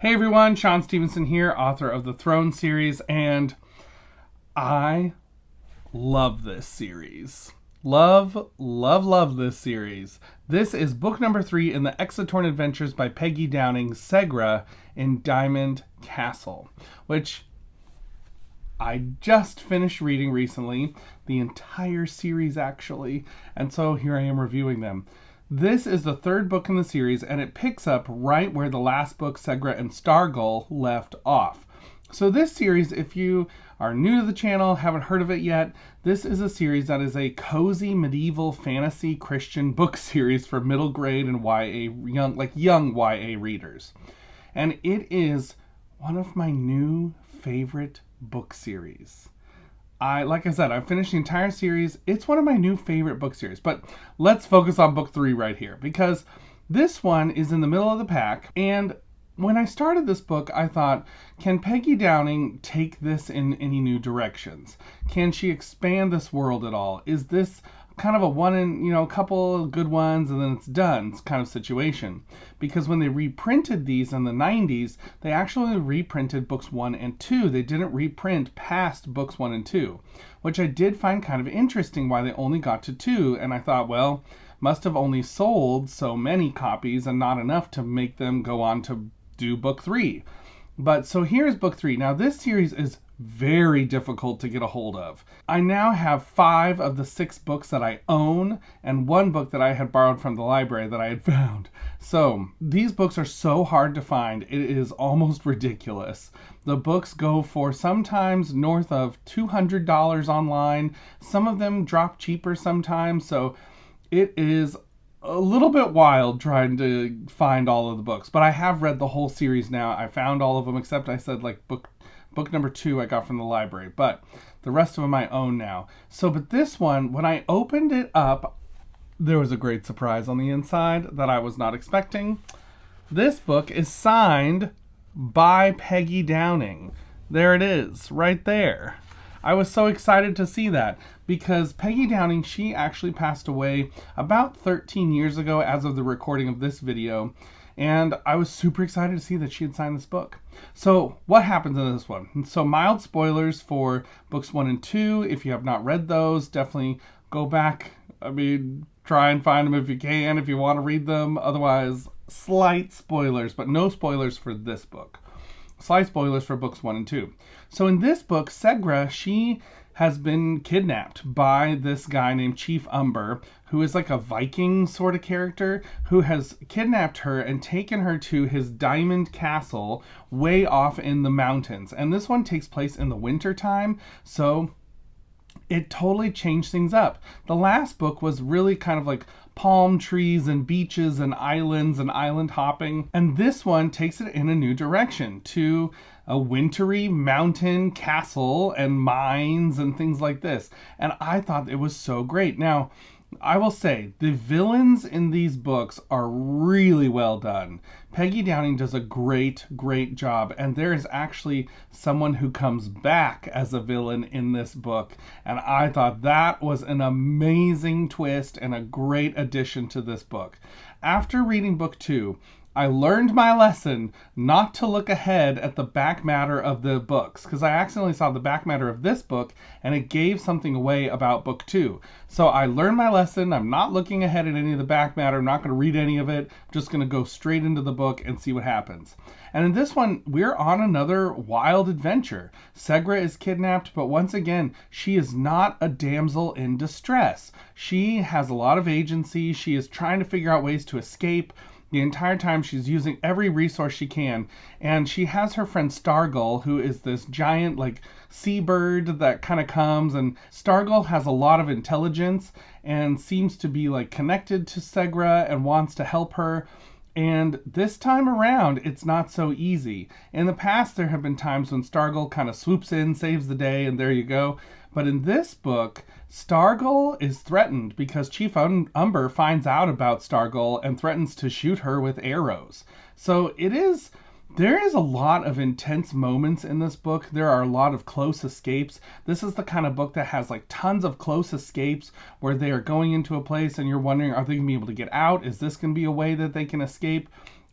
Hey everyone, Shaun Stevenson here, author of the Throne series, and I love this series. Love this series. This is book number 3 in the EXITORN Adventures by Peggy Downing, SEGRA in Diamond Castle, which I just finished reading recently, the entire series actually, and so here I am reviewing them. This is the third book in the series, and it picks up right where the last book, SEGRA and Stargull, left off. So this series, if you are new to the channel, haven't heard of it yet, this is a series that is a cozy medieval fantasy Christian book series for middle grade and young YA readers. And it is one of my new favorite book series. Like I said, I've finished the entire series. It's one of my new favorite book series, but let's focus on book 3 right here because this one is in the middle of the pack. And when I started this book, I thought, can Peggy Downing take this in any new directions? Can she expand this world at all? Is this kind of a couple of good ones and then it's done kind of situation? Because when they reprinted these in the 90s, they actually reprinted books 1 and 2. They didn't reprint past books 1 and 2, which I did find kind of interesting why they only got to 2. And I thought, well, must have only sold so many copies and not enough to make them go on to do book 3. But so here's book 3. Now this series is very difficult to get a hold of. I now have 5 of the 6 books that I own and 1 book that I had borrowed from the library that I had found. So these books are so hard to find, it is almost ridiculous. The books go for sometimes north of $200 online. Some of them drop cheaper sometimes, so it is a little bit wild trying to find all of the books. But I have read the whole series now. I found all of them except I said like book number 2 I got from the library, but the rest of them I own now. But this one, when I opened it up, there was a great surprise on the inside that I was not expecting. This book is signed by Peggy Downing. There it is, right there. I was so excited to see that because Peggy Downing, she actually passed away about 13 years ago as of the recording of this video. And I was super excited to see that she had signed this book. So what happens in this one? So mild spoilers for books 1 and 2. If you have not read those, definitely go back. Try and find them if you can, if you want to read them. Otherwise, slight spoilers, but no spoilers for this book. Slight spoilers for books 1 and 2. So in this book, SEGRA, she has been kidnapped by this guy named Chief Umber, who is like a Viking sort of character, who has kidnapped her and taken her to his diamond castle way off in the mountains. And this one takes place in the winter time, so it totally changed things up. The last book was really kind of like palm trees and beaches and islands and island hopping. And this one takes it in a new direction to a wintry mountain castle and mines and things like this. And I thought it was so great. Now, I will say, the villains in these books are really well done. Peggy Downing does a great job, and there is actually someone who comes back as a villain in this book, and I thought that was an amazing twist and a great addition to this book. After reading book 2, I learned my lesson not to look ahead at the back matter of the books, because I accidentally saw the back matter of this book and it gave something away about book 2. So I learned my lesson. I'm not looking ahead at any of the back matter. I'm not going to read any of it. I'm just going to go straight into the book and see what happens. And in this one, we're on another wild adventure. SEGRA is kidnapped, but once again, she is not a damsel in distress. She has a lot of agency. She is trying to figure out ways to escape. The entire time she's using every resource she can, and she has her friend Stargull, who is this giant seabird that kind of comes, and Stargull has a lot of intelligence and seems to be connected to SEGRA and wants to help her. And this time around, it's not so easy. In the past, there have been times when Stargull kind of swoops in, saves the day, and there you go. But in this book, Stargull is threatened because Chief Umber finds out about Stargull and threatens to shoot her with arrows. So there is a lot of intense moments in this book. There are a lot of close escapes. This is the kind of book that has tons of close escapes where they are going into a place and you're wondering, are they going to be able to get out? Is this going to be a way that they can escape?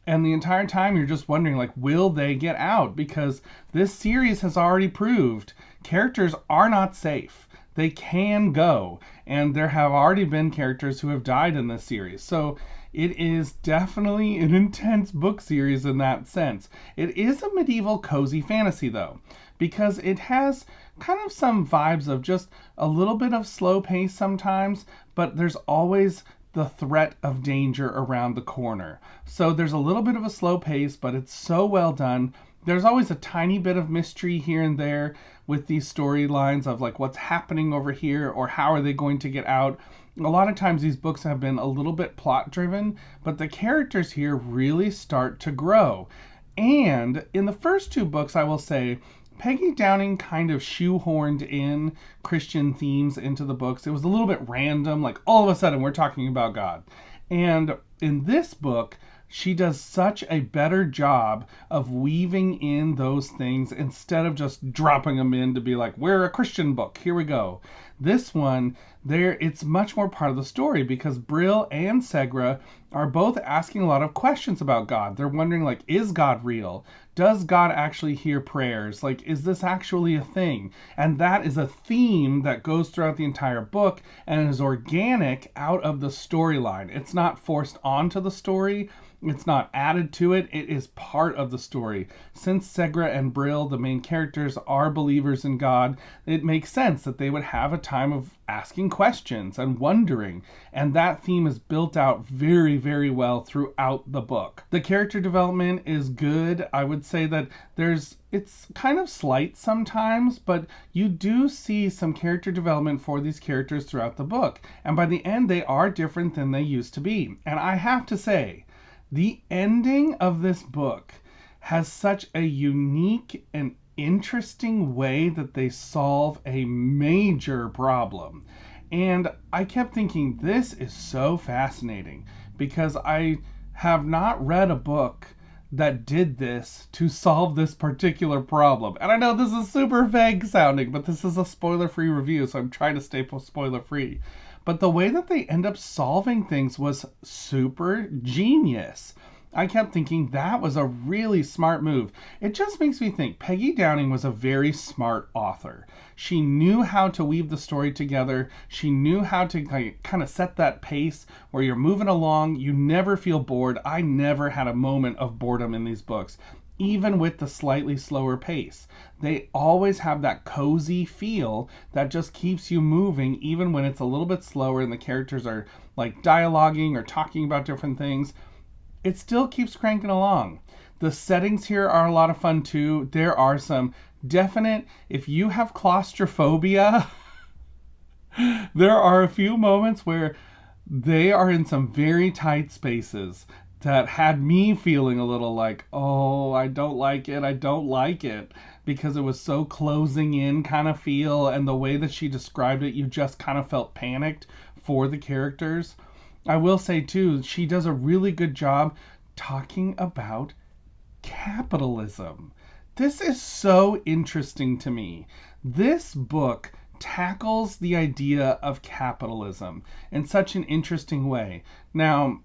And the entire time you're just wondering, like, will they get out? Because this series has already proved characters are not safe. They can go. And there have already been characters who have died in this series. So it is definitely an intense book series in that sense. It is a medieval cozy fantasy, though, because it has kind of some vibes of just a little bit of slow pace sometimes, but there's always the threat of danger around the corner. So there's a little bit of a slow pace, but it's so well done. There's always a tiny bit of mystery here and there with these storylines of like what's happening over here or how are they going to get out. A lot of times these books have been a little bit plot driven, but the characters here really start to grow. And in the first two books, I will say, Peggy Downing kind of shoehorned in Christian themes into the books. It was a little bit random, like all of a sudden we're talking about God. And in this book, she does such a better job of weaving in those things instead of just dropping them in to be like, we're a Christian book, here we go. This one, it's much more part of the story because Brill and Segra are both asking a lot of questions about God. They're wondering, like, is God real? Does God actually hear prayers? Like, is this actually a thing? And that is a theme that goes throughout the entire book and is organic out of the storyline. It's not forced onto the story. It's not added to it. It is part of the story. Since Segra and Brill, the main characters, are believers in God, it makes sense that they would have a time of asking questions and wondering. And that theme is built out very, very well throughout the book. The character development is good. I would say that it's kind of slight sometimes, but you do see some character development for these characters throughout the book. And by the end, they are different than they used to be. And I have to say, the ending of this book has such a unique and interesting way that they solve a major problem. And I kept thinking, this is so fascinating because I have not read a book that did this to solve this particular problem. And I know this is super vague sounding, but this is a spoiler-free review, so I'm trying to stay spoiler-free. But the way that they end up solving things was super genius. I kept thinking that was a really smart move. It just makes me think Peggy Downing was a very smart author. She knew how to weave the story together. She knew how to kind of set that pace where you're moving along. You never feel bored. I never had a moment of boredom in these books, even with the slightly slower pace. They always have that cozy feel that just keeps you moving, even when it's a little bit slower and the characters are like dialoguing or talking about different things. It still keeps cranking along. The settings here are a lot of fun too. There are some definite, if you have claustrophobia, there are a few moments where they are in some very tight spaces that had me feeling a little like, oh, I don't like it, because it was so closing in kind of feel, and the way that she described it, you just kind of felt panicked for the characters. I will say too, she does a really good job talking about capitalism. This is so interesting to me. This book tackles the idea of capitalism in such an interesting way. Now,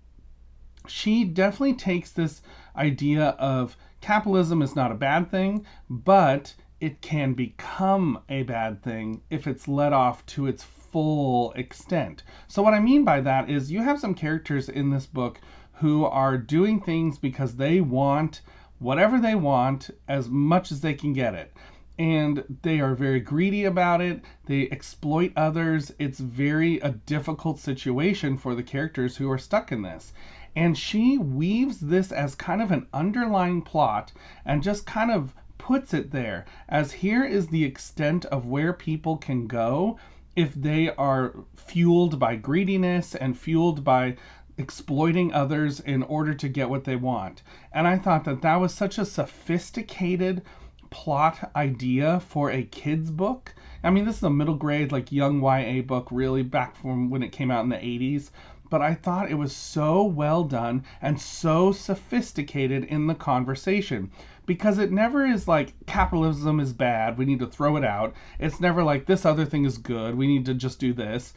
she definitely takes this idea of capitalism is not a bad thing, but it can become a bad thing if it's let off to its full extent. So what I mean by that is you have some characters in this book who are doing things because they want whatever they want as much as they can get it. And they are very greedy about it. They exploit others. It's a difficult situation for the characters who are stuck in this. And she weaves this as kind of an underlying plot and just kind of puts it there as here is the extent of where people can go if they are fueled by greediness and fueled by exploiting others in order to get what they want. And I thought that was such a sophisticated plot idea for a kid's book. I mean, this is a middle grade, like young YA book, really back from when it came out in the 80s. But I thought it was so well done and so sophisticated in the conversation, because it never is like capitalism is bad, we need to throw it out. It's never like this other thing is good, we need to just do this.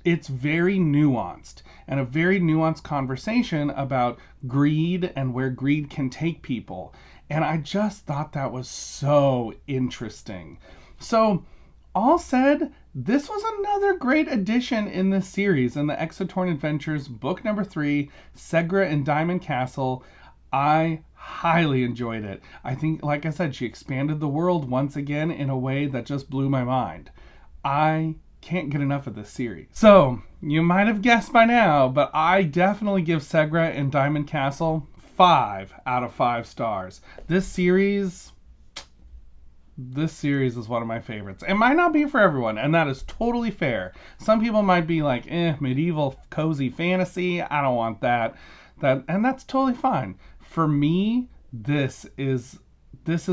It's very nuanced, and a very nuanced conversation about greed and where greed can take people. And I just thought that was so interesting. So, all said, this was another great addition in this series, in the EXITORN Adventures, book number 3, SEGRA in Diamond Castle. I highly enjoyed it. I think, like I said, she expanded the world once again in a way that just blew my mind. I can't get enough of this series. So, you might have guessed by now, but I definitely give SEGRA in Diamond Castle 5 out of 5 stars. This series is one of my favorites. It might not be for everyone, and that is totally fair. Some people might be like, medieval cozy fantasy, I don't want that. And that's totally fine. For me, this is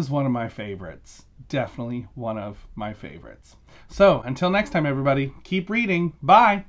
one of my favorites. Definitely one of my favorites. So, until next time, everybody, keep reading. Bye!